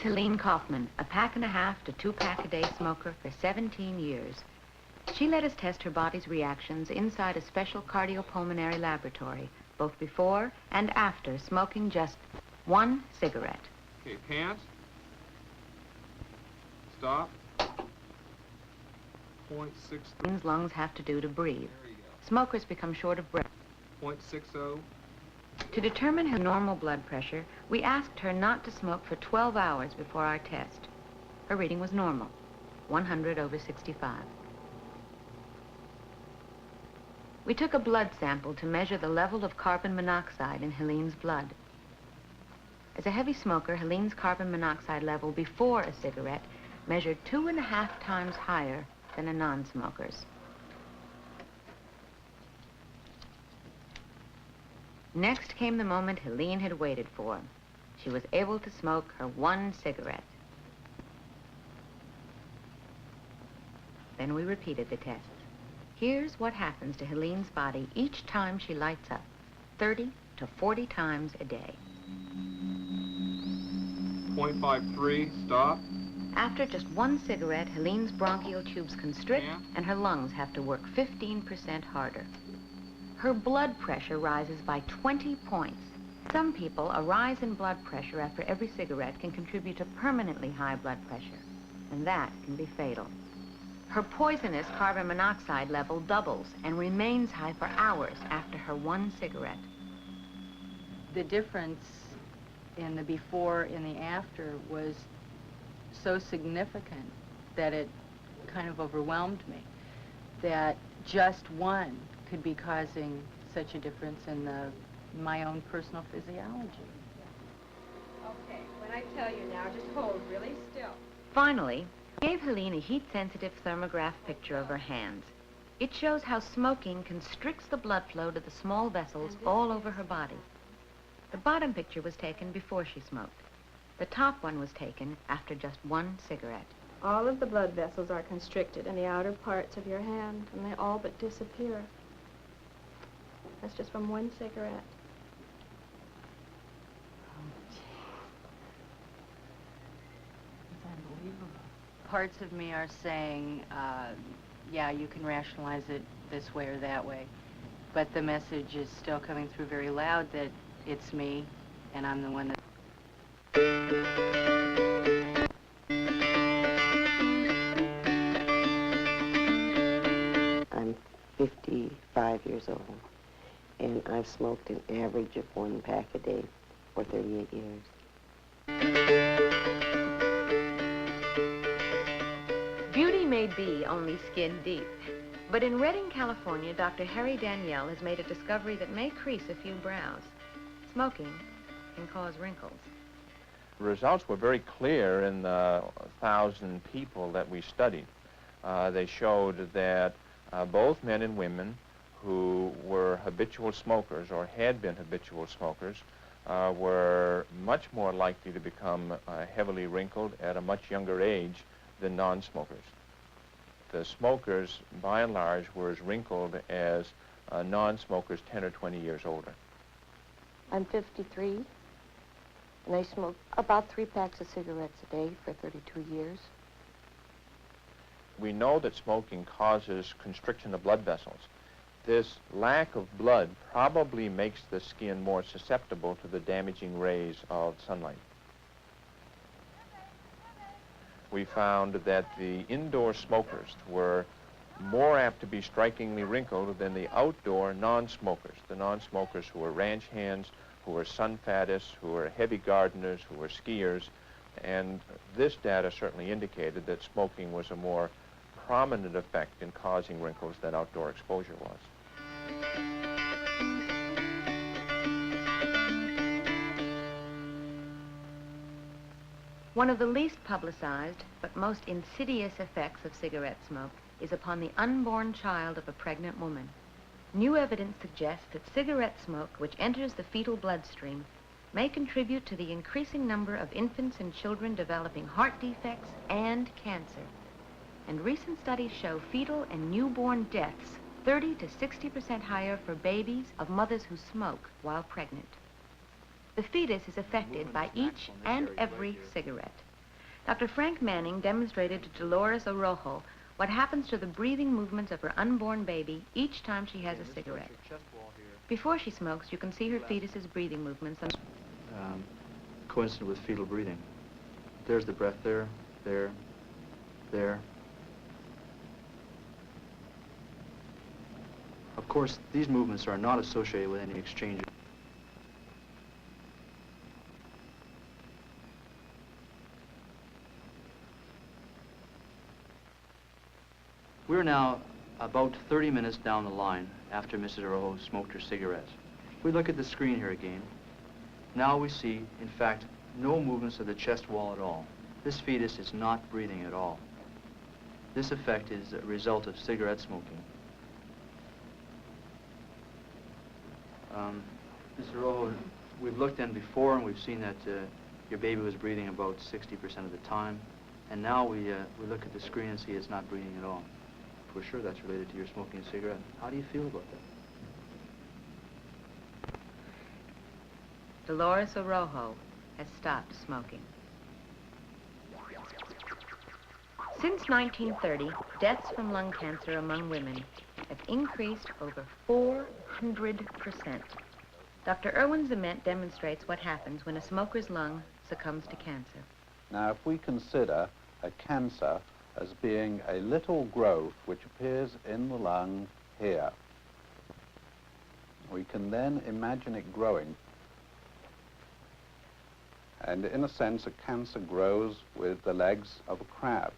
Helene Kaufman, a pack-and-a-half to 2-pack-a-day smoker for 17 years. She let us test her body's reactions inside a special cardiopulmonary laboratory, both before and after smoking just one cigarette. Okay, pants. Stop. 0.6. Lungs have to do to breathe. Smokers become short of breath. 0.60. To determine her normal blood pressure, we asked her not to smoke for 12 hours before our test. Her reading was normal, 100/65. We took a blood sample to measure the level of carbon monoxide in Helene's blood. As a heavy smoker, Helene's carbon monoxide level before a cigarette measured 2.5 times higher than a non-smoker's. Next came the moment Helene had waited for. She was able to smoke her one cigarette. Then we repeated the test. Here's what happens to Helene's body each time she lights up, 30 to 40 times a day. 0.53, stop. After just one cigarette, Helene's bronchial tubes constrict and her lungs have to work 15% harder. Her blood pressure rises by 20 points. Some people, a rise in blood pressure after every cigarette can contribute to permanently high blood pressure, and that can be fatal. Her poisonous carbon monoxide level doubles and remains high for hours after her one cigarette. The difference in the before and the after was so significant that it kind of overwhelmed me, that just one could be causing such a difference in my own personal physiology. Okay, when I tell you now, just hold really still. Finally, we gave Helene a heat-sensitive thermograph picture of her hands. It shows how smoking constricts the blood flow to the small vessels all over her body. The bottom picture was taken before she smoked. The top one was taken after just one cigarette. All of the blood vessels are constricted in the outer parts of your hand, and they all but disappear. That's just from one cigarette. It's unbelievable. Parts of me are saying, yeah, you can rationalize it this way or that way. But the message is still coming through very loud that it's me, and I'm the one that... I'm 55 years old, and I've smoked an average of 1 pack a day for 38 years. Beauty may be only skin deep, but in Redding, California, Dr. Harry Danielle has made a discovery that may crease a few brows. Smoking can cause wrinkles. The results were very clear in the 1,000 people that we studied. They showed that both men and women who were habitual smokers or had been habitual smokers were much more likely to become heavily wrinkled at a much younger age than non-smokers. The smokers, by and large, were as wrinkled as non-smokers 10 or 20 years older. I'm 53, and I smoke about 3 packs of cigarettes a day for 32 years. We know that smoking causes constriction of blood vessels. This lack of blood probably makes the skin more susceptible to the damaging rays of sunlight. We found that the indoor smokers were more apt to be strikingly wrinkled than the outdoor non-smokers, the non-smokers who were ranch hands, who were sun fattists, who were heavy gardeners, who were skiers, and this data certainly indicated that smoking was a more prominent effect in causing wrinkles than outdoor exposure was. One of the least publicized but most insidious effects of cigarette smoke is upon the unborn child of a pregnant woman. New evidence suggests that cigarette smoke, which enters the fetal bloodstream, may contribute to the increasing number of infants and children developing heart defects and cancer. And recent studies show fetal and newborn deaths 30 to 60% higher for babies of mothers who smoke while pregnant. The fetus is affected by each and every cigarette. Dr. Frank Manning demonstrated to Dolores Orojo what happens to the breathing movements of her unborn baby each time she has a cigarette. Before she smokes, you can see her fetus's breathing movements. Coincident with fetal breathing. There's the breath there, there, there. Of course, these movements are not associated with any exchange. We're now about 30 minutes down the line after Mrs. Orojo smoked her cigarette. We look at the screen here again. Now we see, in fact, no movements of the chest wall at all. This fetus is not breathing at all. This effect is a result of cigarette smoking. Mr. Orojo, we've looked in before and we've seen that your baby was breathing about 60% of the time. And now we look at the screen and see it's not breathing at all. For sure that's related to your smoking a cigarette. How do you feel about that? Dolores Orojo has stopped smoking. Since 1930, deaths from lung cancer among women have increased over 400%. Dr. Erwin Zement demonstrates what happens when a smoker's lung succumbs to cancer. Now, if we consider a cancer as being a little growth which appears in the lung here, we can then imagine it growing. And in a sense, a cancer grows with the legs of a crab.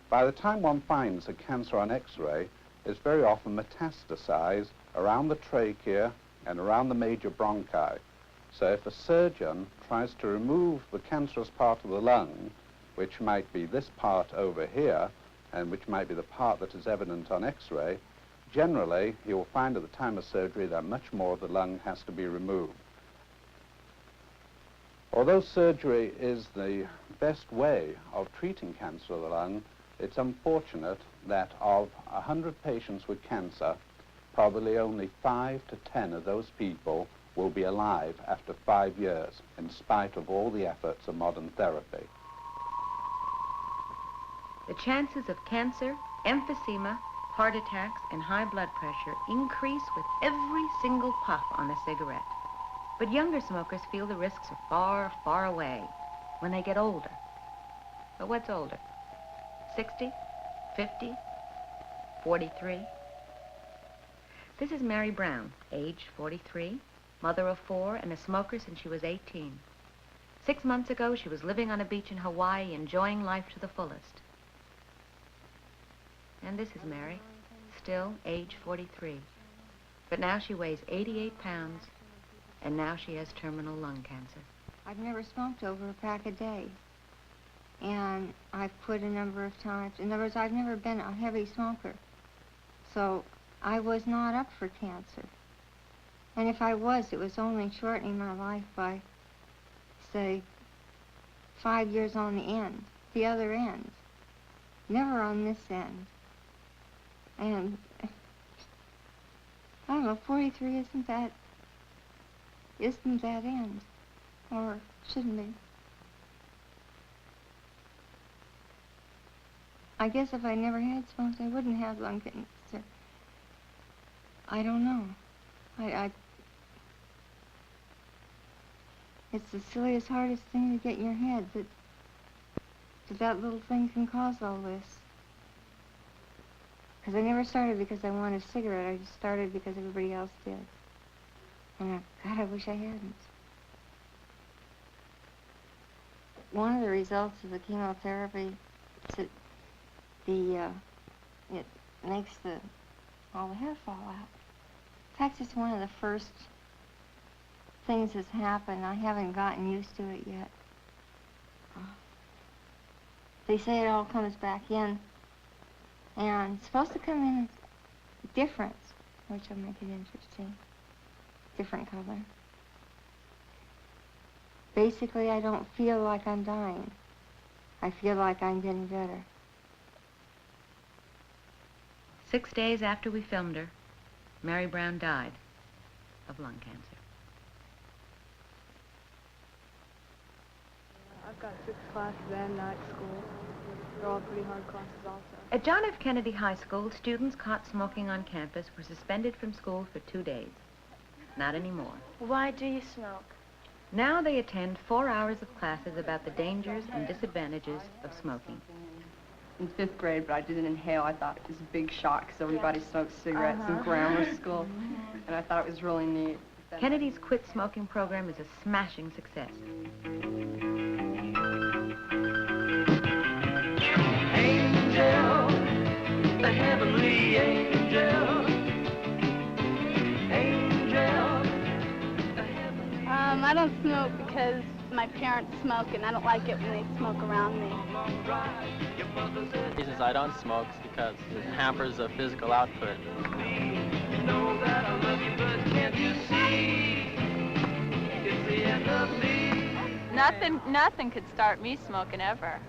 By the time one finds a cancer on X-ray, it's very often metastasized around the trachea and around the major bronchi. So if a surgeon tries to remove the cancerous part of the lung, which might be this part over here, and which might be the part that is evident on X-ray, generally he will find at the time of surgery that much more of the lung has to be removed. Although surgery is the best way of treating cancer of the lung, it's unfortunate that of 100 patients with cancer, probably only 5 to 10 of those people will be alive after 5 years, in spite of all the efforts of modern therapy. The chances of cancer, emphysema, heart attacks, and high blood pressure increase with every single puff on a cigarette. But younger smokers feel the risks are far, far away when they get older. But what's older? 60? 50? 43? This is Mary Brown, age 43, mother of 4, and a smoker since she was 18. 6 months ago, she was living on a beach in Hawaii, enjoying life to the fullest. And this is Mary, still age 43. But now she weighs 88 pounds, and now she has terminal lung cancer. I've never smoked over a pack a day. And I've quit a number of times. In other words, I've never been a heavy smoker. So I was not up for cancer. And if I was, it was only shortening my life by, say, 5 years on the end, the other end. Never on this end. And I don't know, 43 isn't that end, or shouldn't be. I guess if I never had smoked, I wouldn't have lung cancer. I don't know. It's the silliest, hardest thing to get in your head, that little thing can cause all this. Because I never started because I wanted a cigarette. I just started because everybody else did. And God, I wish I hadn't. One of the results of the chemotherapy is that it makes all the hair fall out. In fact, it's one of the first things that's happened. I haven't gotten used to it yet. They say it all comes back in, and it's supposed to come in different, which will make it interesting. Different color. Basically, I don't feel like I'm dying. I feel like I'm getting better. 6 days after we filmed her, Mary Brown died of lung cancer. got 6 classes and night school. They're all pretty hard classes also. At John F. Kennedy High School, students caught smoking on campus were suspended from school for 2 days. Not anymore. Why do you smoke? Now they attend 4 hours of classes about the dangers and disadvantages of smoking. In 5th grade, but I didn't inhale. I thought it was a big shock because everybody smoked cigarettes in grammar school, and I thought it was really neat. Kennedy's quit smoking program is a smashing success. Angel, the heavenly angel. Angel, the heavenly I don't smoke because my parents smoke, and I don't like it when they smoke around me. The reasons I don't smoke is because it hampers the physical output. You know that I love you, but can't you see? It's the end of me. Nothing could start me smoking ever.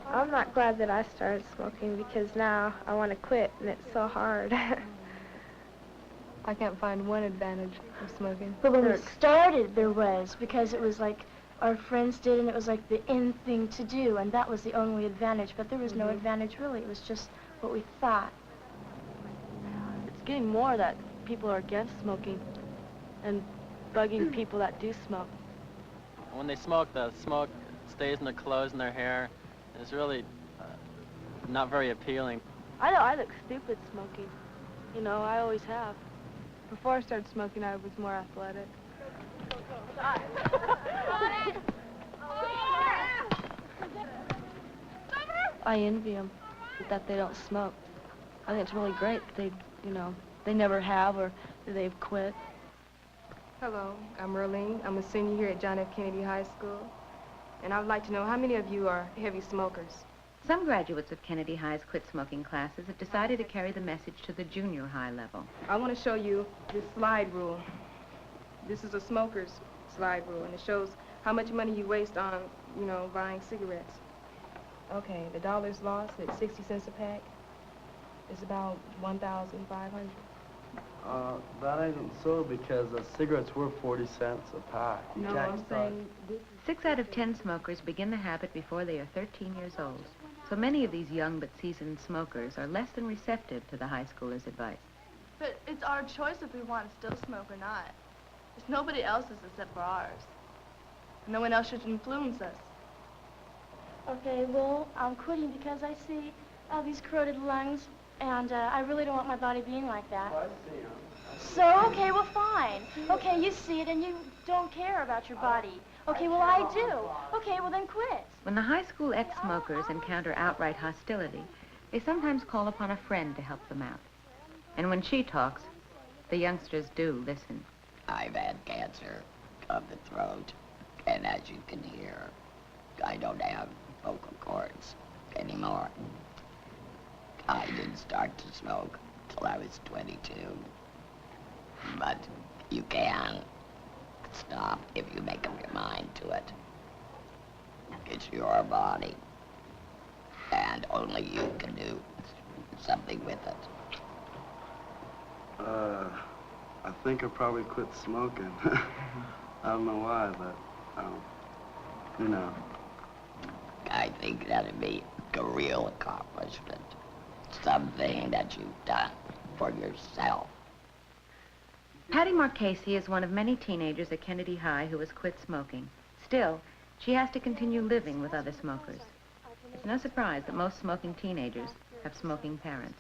I'm not glad that I started smoking because now I want to quit, and it's so hard. I can't find one advantage of smoking. But when we started, there was, because it was like our friends did, and it was like the in thing to do, and that was the only advantage. But there was no advantage, really. It was just what we thought. It's getting more that people are against smoking and bugging people that do smoke. When they smoke, the smoke stays in their clothes and their hair. It's really not very appealing. I look stupid smoking. You know, I always have. Before I started smoking, I was more athletic. I envy them that they don't smoke. I think it's really great that they, you know, they never have or they've quit. Hello, I'm Merlene. I'm a senior here at John F. Kennedy High School. And I would like to know how many of you are heavy smokers? Some graduates of Kennedy High's quit smoking classes have decided to carry the message to the junior high level. I want to show you this slide rule. This is a smoker's slide rule, and it shows how much money you waste on, you know, buying cigarettes. Okay, the dollars lost at 60 cents a pack is about 1,500. That isn't so because cigarettes were 40 cents a pack. No, I'm saying... 6 out of 10 smokers begin the habit before they are 13 years old. So many of these young but seasoned smokers are less than receptive to the high schooler's advice. But it's our choice if we want to still smoke or not. It's nobody else's except for ours. No one else should influence us. Okay, well, I'm quitting because I see all these corroded lungs, and I really don't want my body being like that. I see them. So, okay, well, fine. Okay, you see it and you don't care about your body. Okay, well, I do. Okay, well, then quit. When the high school ex-smokers encounter outright hostility, they sometimes call upon a friend to help them out. And when she talks, the youngsters do listen. I've had cancer of the throat, and as you can hear, I don't have vocal cords anymore. I didn't start to smoke till I was 22. But you can stop if you make up your mind to it. It's your body, and only you can do something with it. I think I probably quit smoking. I don't know why, but, you know. I think that'd be a real accomplishment. Something that you've done for yourself. Patty Marchese is one of many teenagers at Kennedy High who has quit smoking. Still, she has to continue living with other smokers. It's no surprise that most smoking teenagers have smoking parents.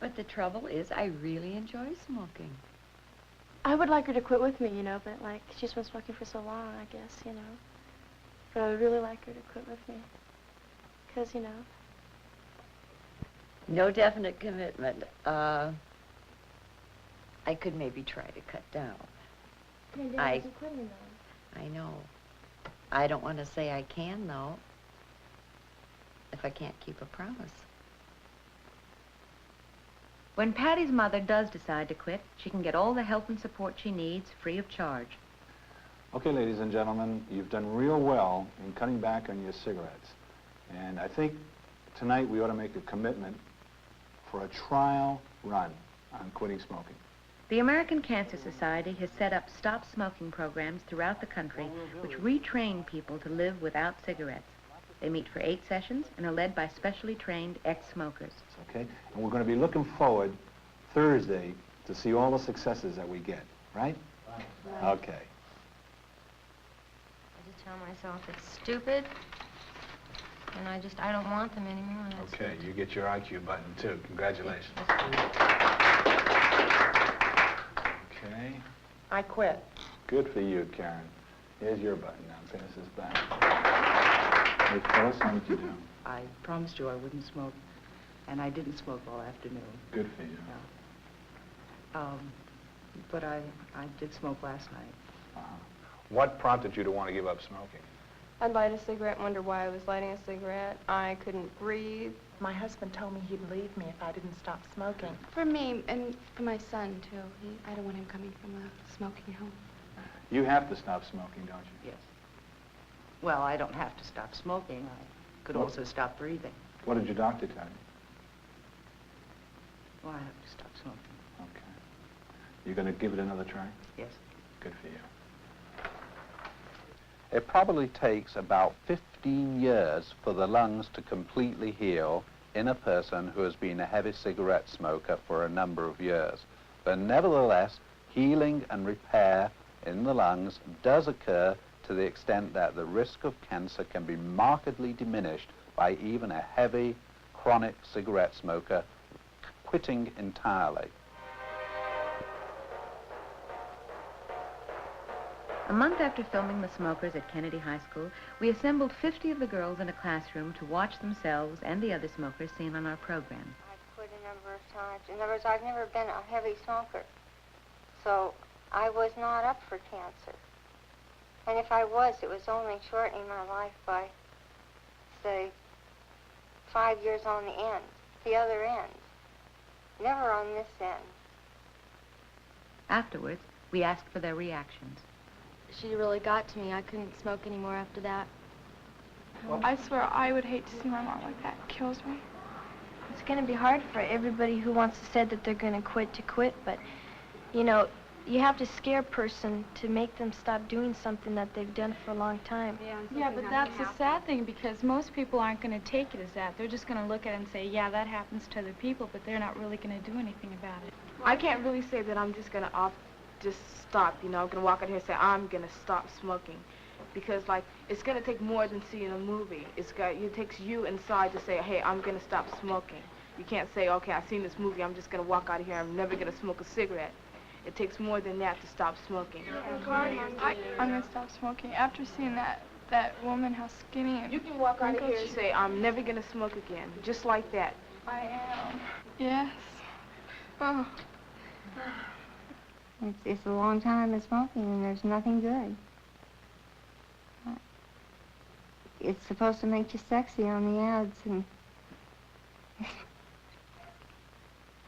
But the trouble is, I really enjoy smoking. I would like her to quit with me, you know, but, like, she's been smoking for so long, I guess, you know. But I would really like her to quit with me. Because, you know. No definite commitment. I could maybe try to cut down. I know. I don't want to say I can, though, if I can't keep a promise. When Patty's mother does decide to quit, she can get all the help and support she needs free of charge. Okay, ladies and gentlemen, you've done real well in cutting back on your cigarettes. And I think tonight we ought to make a commitment for a trial run on quitting smoking. The American Cancer Society has set up stop smoking programs throughout the country which retrain people to live without cigarettes. They meet for 8 sessions and are led by specially trained ex-smokers. Okay? And we're going to be looking forward Thursday to see all the successes that we get, right? Right. Okay. I just tell myself it's stupid, and I don't want them anymore. That's Okay, you get your IQ button too. Congratulations. Okay. I quit. Good for you, Karen. Here's your button now. Finish this back. Hey, Phyllis, how did you do? I promised you I wouldn't smoke, and I didn't smoke all afternoon. Good for you. But I did smoke last night. What prompted you to want to give up smoking? I'd light a cigarette, wonder why I was lighting a cigarette. I couldn't breathe. My husband told me he'd leave me if I didn't stop smoking. For me, and for my son, too. I don't want him coming from a smoking home. You have to stop smoking, don't you? Yes. Well, I don't have to stop smoking. I could also stop breathing. What did your doctor tell you? Well, I have to stop smoking. Okay. You going to give it another try? Yes. Good for you. It probably takes about 15 years for the lungs to completely heal in a person who has been a heavy cigarette smoker for a number of years. But nevertheless, healing and repair in the lungs does occur to the extent that the risk of cancer can be markedly diminished by even a heavy, chronic cigarette smoker quitting entirely. A month after filming The Smokers at Kennedy High School, we assembled 50 of the girls in a classroom to watch themselves and the other smokers seen on our program. I've quit a number of times. In other words, I've never been a heavy smoker. So I was not up for cancer. And if I was, it was only shortening my life by, say, 5 years on the other end. Never on this end. Afterwards, we asked for their reactions. She really got to me. I couldn't smoke anymore after that. I swear I would hate to see my mom like that. It kills me. It's going to be hard for everybody who wants to say that they're going to quit, but, you know, you have to scare a person to make them stop doing something that they've done for a long time. Yeah, but that's the sad thing, because most people aren't going to take it as that. They're just going to look at it and say, yeah, that happens to other people, but they're not really going to do anything about it. I can't really say that I'm just going to just stop, you know. I'm going to walk out here and say, I'm going to stop smoking. Because, like, it's going to take more than seeing a movie. It takes you inside to say, hey, I'm going to stop smoking. You can't say, okay, I've seen this movie, I'm just going to walk out of here, I'm never going to smoke a cigarette. It takes more than that to stop smoking. I'm going to stop smoking. After seeing that woman, how skinny and... You can walk out of here and say, I'm never going to smoke again. Just like that. I am. Yes. Oh. It's a long time of smoking, and there's nothing good. It's supposed to make you sexy on the ads, and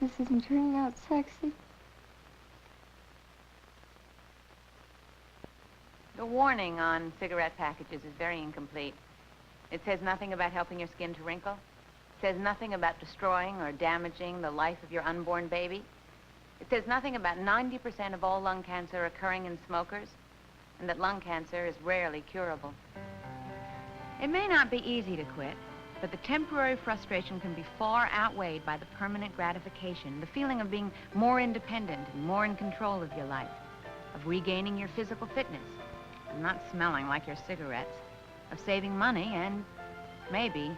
this isn't turning out sexy. The warning on cigarette packages is very incomplete. It says nothing about helping your skin to wrinkle. It says nothing about destroying or damaging the life of your unborn baby. It says nothing about 90% of all lung cancer occurring in smokers, and that lung cancer is rarely curable. It may not be easy to quit, but the temporary frustration can be far outweighed by the permanent gratification, the feeling of being more independent and more in control of your life, of regaining your physical fitness, of not smelling like your cigarettes, of saving money and, maybe,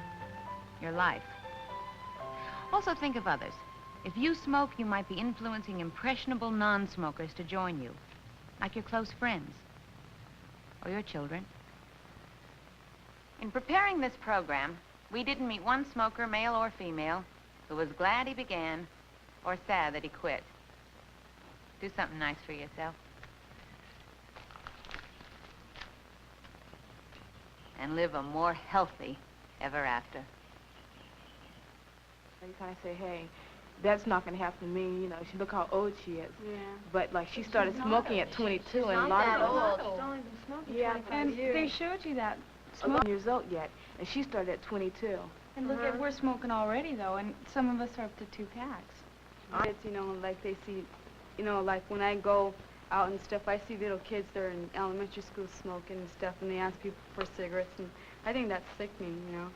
your life. Also think of others. If you smoke, you might be influencing impressionable non-smokers to join you, like your close friends or your children. In preparing this program, we didn't meet one smoker, male or female, who was glad he began or sad that he quit. Do something nice for yourself. And live a more healthy ever after. You kind of say, hey, that's not going to happen to me, you know. Look how old she is. Yeah. But, like, she started smoking at 22, and a lot of them... She's only been smoking 25 years. They showed you that. A lot of years old yet, and she started at 22. And look at, we're smoking already, though, and some of us are up to 2 packs. It's, you know, like they see you know, like when I go out and stuff, I see little kids that are in elementary school smoking and stuff, and they ask people for cigarettes, and I think that's sickening, you know.